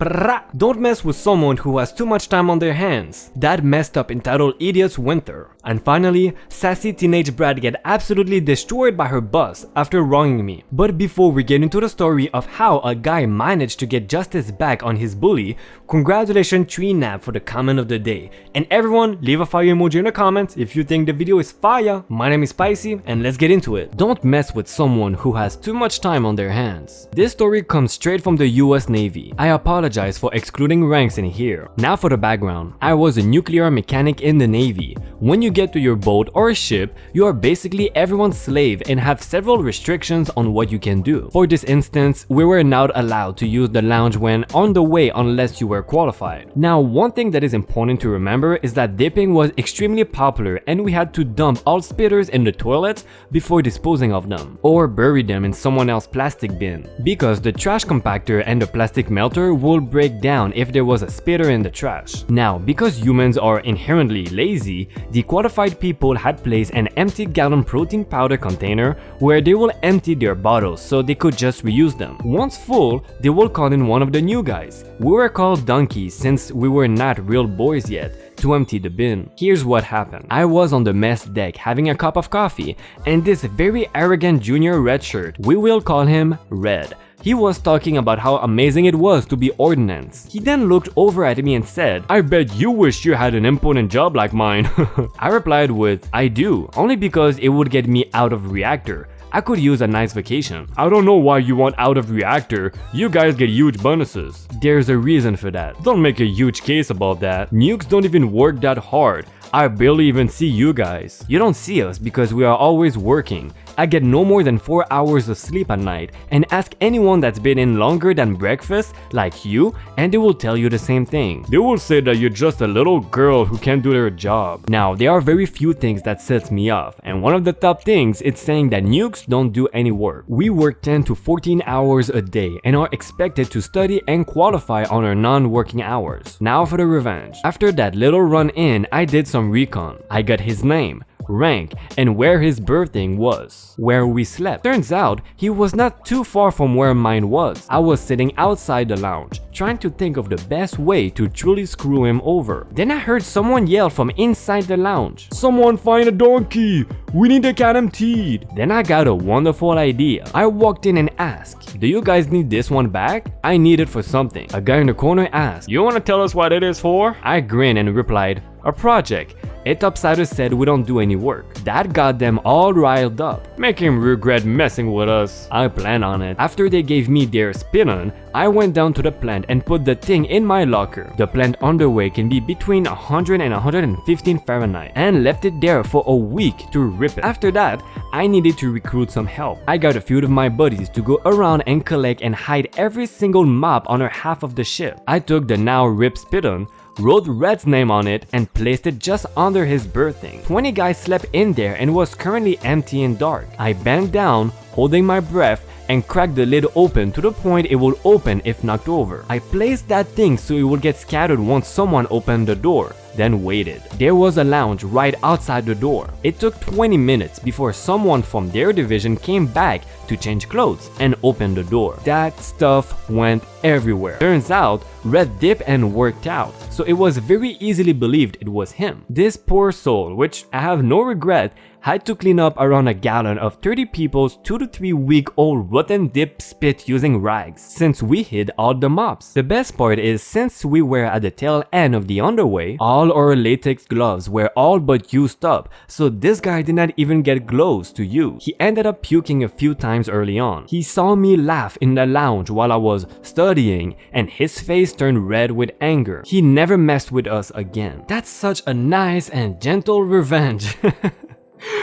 Don't mess with someone who has too much time on their hands. That messed up entitled idiot's winter. And finally, sassy teenage brat get absolutely destroyed by her boss after wronging me. But before we get into the story of how a guy managed to get justice back on his bully, congratulations TreeNap for the comment of the day. And everyone, leave a fire emoji in the comments if you think the video is fire. My name is Spicey and let's get into it. Don't mess with someone who has too much time on their hands. This story comes straight from the US Navy. I apologize for excluding ranks in here. Now for the background. I was a nuclear mechanic in the Navy. When you get to your boat or ship, you are basically everyone's slave and have several restrictions on what you can do. For this instance, we were not allowed to use the lounge when on the way unless you were qualified. Now, one thing that is important to remember is that dipping was extremely popular and we had to dump all spitters in the toilets before disposing of them, or bury them in someone else's plastic bin, because the trash compactor and the plastic melter will break down if there was a spitter in the trash. Now, because humans are inherently lazy, the qualified people had placed an empty gallon protein powder container where they will empty their bottles so they could just reuse them. Once full, they will call in one of the new guys. We were called donkeys since we were not real boys yet, to empty the bin. Here's what happened. I was on the mess deck having a cup of coffee, and this very arrogant junior red shirt, we will call him Red, he was talking about how amazing it was to be ordnance. He then looked over at me and said, "I bet you wish you had an important job like mine." I replied with, "I do, only because it would get me out of reactor. I could use a nice vacation." "I don't know why you want out of reactor. You guys get huge bonuses." There's a reason for that. Don't make a huge case about that. Nukes don't even work that hard. I barely even see you guys. You don't see us because we are always working. I get no more than 4 hours of sleep at night, and ask anyone that's been in longer than breakfast, like you, and they will tell you the same thing. They will say that you're just a little girl who can't do their job. Now, there are very few things that sets me off, and one of the top things is saying that nukes don't do any work. We work 10 to 14 hours a day and are expected to study and qualify on our non-working hours. Now for the revenge. After that little run in, I did some recon. I got his name, rank, and where his birthday was, where we slept. Turns out, he was not too far from where mine was. I was sitting outside the lounge, trying to think of the best way to truly screw him over. Then I heard someone yell from inside the lounge, "Someone find a donkey! We need to get emptied!" Then I got a wonderful idea. I walked in and asked, "Do you guys need this one back? I need it for something." A guy in the corner asked, "You wanna tell us what it is for?" I grinned and replied, "A project. A topsider said we don't do any work." That got them all riled up. "Make him regret messing with us." I planned on it. After they gave me their spin-on, I went down to the plant and put the thing in my locker. The plant underway can be between 100 and 115 Fahrenheit, and left it there for a week to rip it. After that, I needed to recruit some help. I got a few of my buddies to go around and collect and hide every single mop on her half of the ship. I took the now ripped spit-on, wrote Red's name on it, and placed it just under his birthday. 20 guys slept in there and was currently empty and dark. I bent down, holding my breath, and cracked the lid open to the point it would open if knocked over. I placed that thing so it would get scattered once someone opened the door, then waited. There was a lounge right outside the door. It took 20 minutes before someone from their division came back to change clothes and open the door. That stuff went everywhere. Turns out, Red dipped and worked out, so it was very easily believed it was him. This poor soul, which I have no regret, had to clean up around a gallon of 30 people's 2 to 3 week old rotten dip spit using rags, since we hid all the mops. The best part is, since we were at the tail end of the underway, all our latex gloves were all but used up, so this guy did not even get gloves to use. He ended up puking a few times early on. He saw me laugh in the lounge while I was studying, and his face turned red with anger. He never messed with us again. That's such a nice and gentle revenge.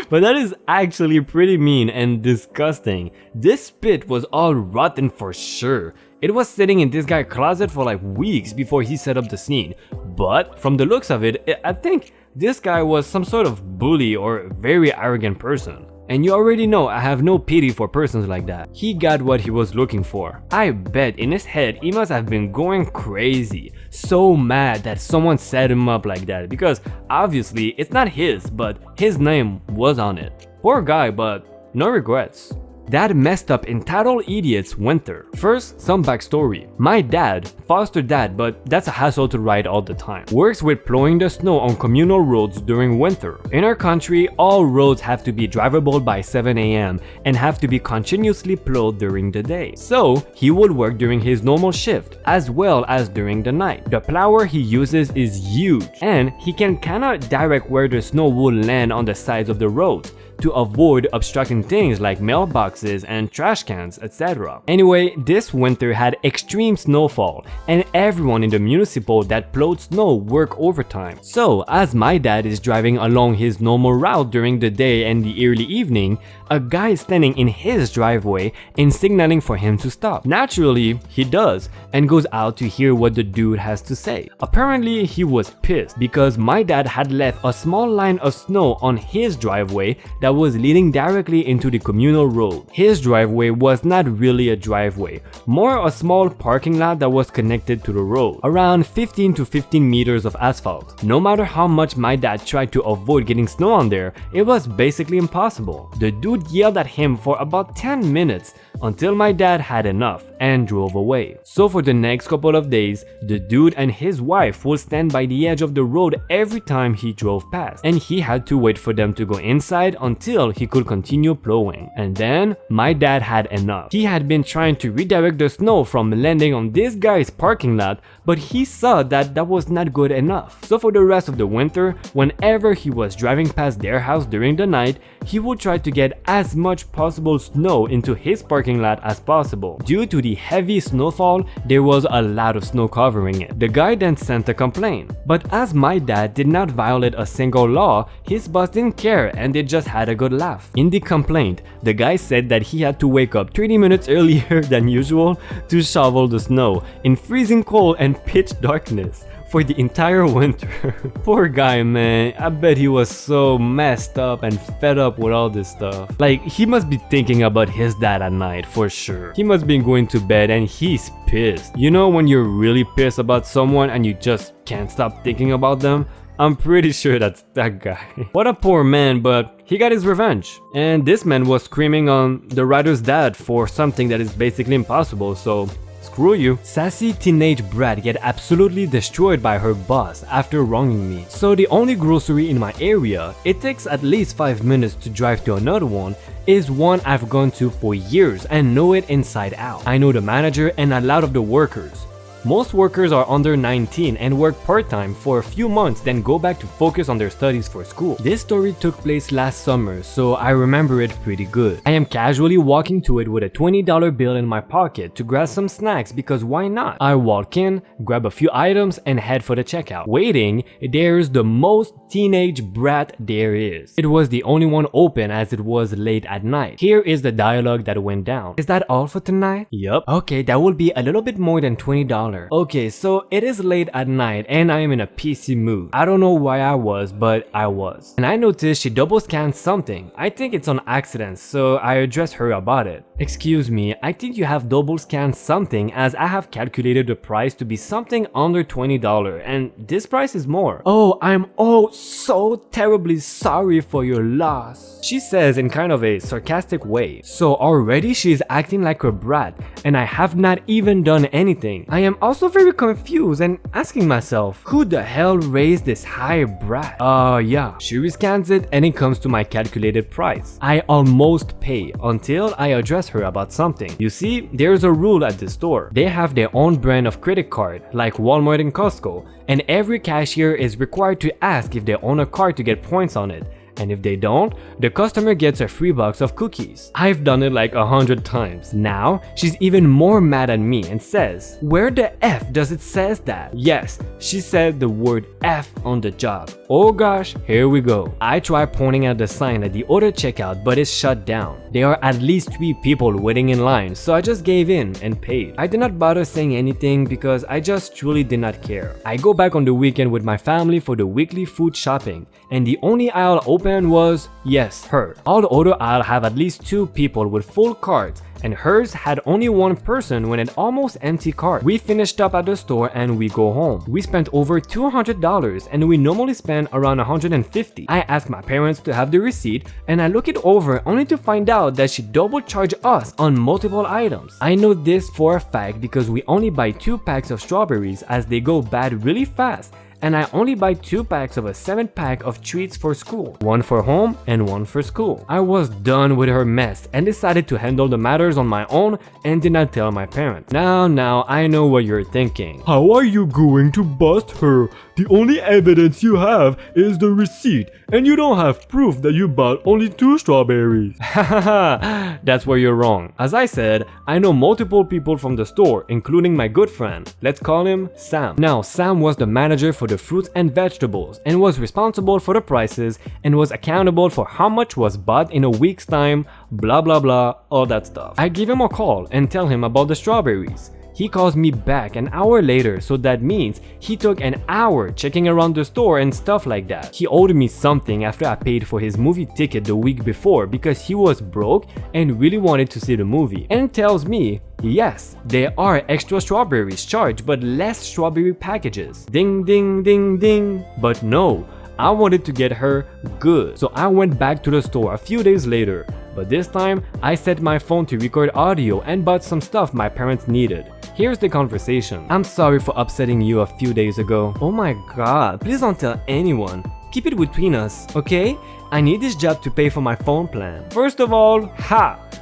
But that is actually pretty mean and disgusting. This spit was all rotten for sure. It was sitting in this guy's closet for like weeks before he set up the scene. But from the looks of it, I think this guy was some sort of bully or very arrogant person. And you already know I have no pity for persons like that. He got what he was looking for. I bet in his head he must have been going crazy, so mad that someone set him up like that, because obviously it's not his, but his name was on it. Poor guy, but no regrets. That messed up entitled idiot's winter. First, some backstory. My dad, foster dad, but that's a hassle to ride all the time, works with plowing the snow on communal roads during winter. In our country, all roads have to be drivable by 7 a.m. and have to be continuously plowed during the day. So, he would work during his normal shift, as well as during the night. The plower he uses is huge, and he cannot direct where the snow will land on the sides of the roads to avoid obstructing things like mailboxes and trash cans, etc. Anyway, this winter had extreme snowfall, and everyone in the municipal that plowed snow worked overtime. So, as my dad is driving along his normal route during the day and the early evening, a guy is standing in his driveway and signaling for him to stop. Naturally, he does, and goes out to hear what the dude has to say. Apparently, he was pissed because my dad had left a small line of snow on his driveway that was leading directly into the communal road. His driveway was not really a driveway, more a small parking lot that was connected to the road, around 15 to 15 meters of asphalt. No matter how much my dad tried to avoid getting snow on there, it was basically impossible. The dude yelled at him for about 10 minutes until my dad had enough and drove away. So for the next couple of days, the dude and his wife would stand by the edge of the road every time he drove past, and he had to wait for them to go inside until he could continue plowing. And then my dad had enough. He had been trying to redirect the snow from landing on this guy's parking lot, but he saw that that was not good enough. So for the rest of the winter, whenever he was driving past their house during the night, he would try to get as much possible snow into his parking lot as possible. Due to the heavy snowfall, there was a lot of snow covering it. The guy then sent a complaint. But as my dad did not violate a single law, his boss didn't care and they just had a good laugh. In the complaint, the guy said that he had to wake up 30 minutes earlier than usual to shovel the snow in freezing cold and pitch darkness for the entire winter. Poor guy, man. I bet he was so messed up and fed up with all this stuff. Like, he must be thinking about his dad at night for sure. He must be going to bed and he's pissed. You know when you're really pissed about someone and you just can't stop thinking about them? I'm pretty sure that's that guy. What a poor man, but he got his revenge. And this man was screaming on the writer's dad for something that is basically impossible, so screw you. Sassy teenage brat get absolutely destroyed by her boss after wronging me. So the only grocery in my area, it takes at least 5 minutes to drive to another one, is one I've gone to for years and know it inside out. I know the manager and a lot of the workers. Most workers are under 19 and work part-time for a few months then go back to focus on their studies for school. This story took place last summer, so I remember it pretty good. I am casually walking to it with a $20 bill in my pocket to grab some snacks because why not? I walk in, grab a few items and head for the checkout. Waiting, there's the most teenage brat there is. It was the only one open as it was late at night. Here is the dialogue that went down. Is that all for tonight? Yup. Okay, that will be a little bit more than $20. Okay, so it is late at night and I am in a PC mood. I don't know why I was, but I was. And I noticed she double scanned something. I think it's on accident, so I addressed her about it. Excuse me, I think you have double scanned something as I have calculated the price to be something under $20 and this price is more. Oh, I'm so terribly sorry for your loss, she says in kind of a sarcastic way. So already she's acting like a brat and I have not even done anything. I am also very confused and asking myself, who the hell raised this high brat? Yeah, she rescans it and it comes to my calculated price. I almost pay until I address her about something. You see, there's a rule at the store. They have their own brand of credit card, like Walmart and Costco, and every cashier is required to ask if they own a card to get points on it. And if they don't, the customer gets a free box of cookies. I've done it like 100 times. Now, she's even more mad at me and says, where the F does it says that? Yes, she said the word F on the job. Oh gosh, here we go. I try pointing at the sign at the auto checkout, but it's shut down. There are at least 3 people waiting in line, so I just gave in and paid. I did not bother saying anything because I just truly did not care. I go back on the weekend with my family for the weekly food shopping, and the only aisle open was, yes, her. All the other aisle have at least 2 people with full carts, and hers had only one person with an almost empty cart. We finished up at the store and we go home. We spent over $200 and we normally spend around $150. I asked my parents to have the receipt and I look it over only to find out that she double charged us on multiple items. I know this for a fact because we only buy 2 packs of strawberries as they go bad really fast, and I only buy 2 packs of a 7-pack of treats for school, 1 for home and 1 for school. I was done with her mess and decided to handle the matters on my own and did not tell my parents. Now I know what you're thinking. How are you going to bust her? The only evidence you have is the receipt, and you don't have proof that you bought only 2 strawberries. Hahaha, that's where you're wrong. As I said, I know multiple people from the store, including my good friend. Let's call him Sam. Now, Sam was the manager for the fruits and vegetables and was responsible for the prices and was accountable for how much was bought in a week's time, blah blah blah, all that stuff. I give him a call and tell him about the strawberries. He calls me back an hour later, so that means he took an hour checking around the store and stuff like that. He owed me something after I paid for his movie ticket the week before because he was broke and really wanted to see the movie, and tells me, yes, there are extra strawberries charged but less strawberry packages. Ding ding ding ding. But no, I wanted to get her good, so I went back to the store a few days later. But this time, I set my phone to record audio and bought some stuff my parents needed. Here's the conversation. I'm sorry for upsetting you a few days ago. Oh my god, please don't tell anyone. Keep it between us, okay? I need this job to pay for my phone plan. First of all,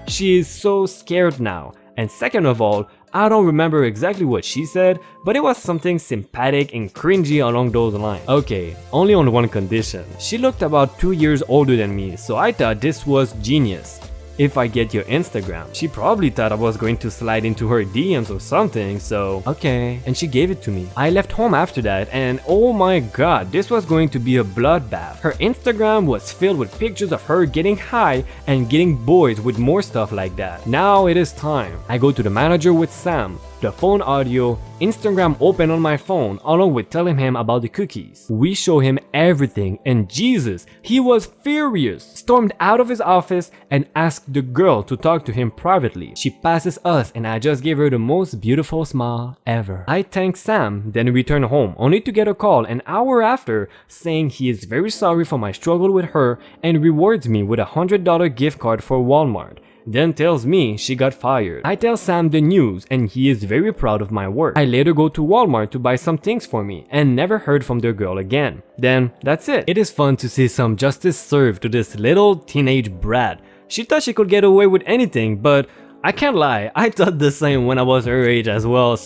she is so scared now. And second of all, I don't remember exactly what she said, but it was something sympathetic and cringy along those lines. Okay, only on one condition. She looked about 2 years older than me, so I thought this was genius. If I get your Instagram, she probably thought I was going to slide into her DMs or something, so okay. And she gave it to me. I left home after that and oh my god, this was going to be a bloodbath. Her Instagram was filled with pictures of her getting high and getting boys with more stuff like that. Now it is time. I go to the manager with Sam. The phone audio, Instagram open on my phone along with telling him about the cookies. We show him everything and Jesus, he was furious, stormed out of his office and asked the girl to talk to him privately. She passes us and I just gave her the most beautiful smile ever. I thank Sam, then return home only to get a call an hour after saying he is very sorry for my struggle with her and rewards me with a $100 gift card for Walmart. Then tells me she got fired. I tell Sam the news and he is very proud of my work. I later go to Walmart to buy some things for me and never heard from the girl again. Then that's it. It is fun to see some justice served to this little teenage brat. She thought she could get away with anything, but I can't lie, I thought the same when I was her age as well,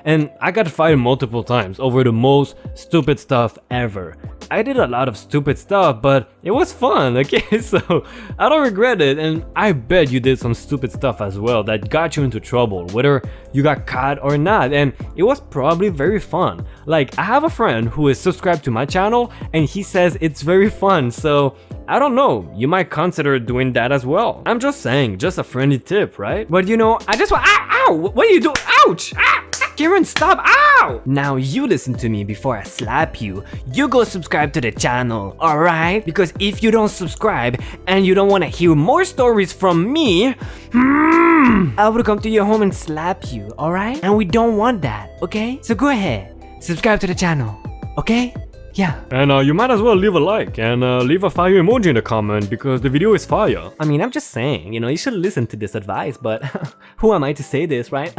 and I got fired multiple times over the most stupid stuff ever. I did a lot of stupid stuff, but it was fun, okay? So I don't regret it, and I bet you did some stupid stuff as well that got you into trouble, whether you got caught or not, and it was probably very fun. Like, I have a friend who is subscribed to my channel and he says it's very fun, so I don't know, you might consider doing that as well. I'm just saying, just a friendly tip, right? But you know, I just want— ow! What are you doing? Ouch! Karen, stop! Ow! Now you listen to me before I slap you. You go subscribe to the channel, alright? Because if you don't subscribe and you don't want to hear more stories from me, I will come to your home and slap you, alright? And we don't want that, okay? So go ahead, subscribe to the channel, okay? Yeah. And you might as well leave a like and leave a fire emoji in the comment because the video is fire. I mean, I'm just saying, you know, you should listen to this advice, but who am I to say this, right?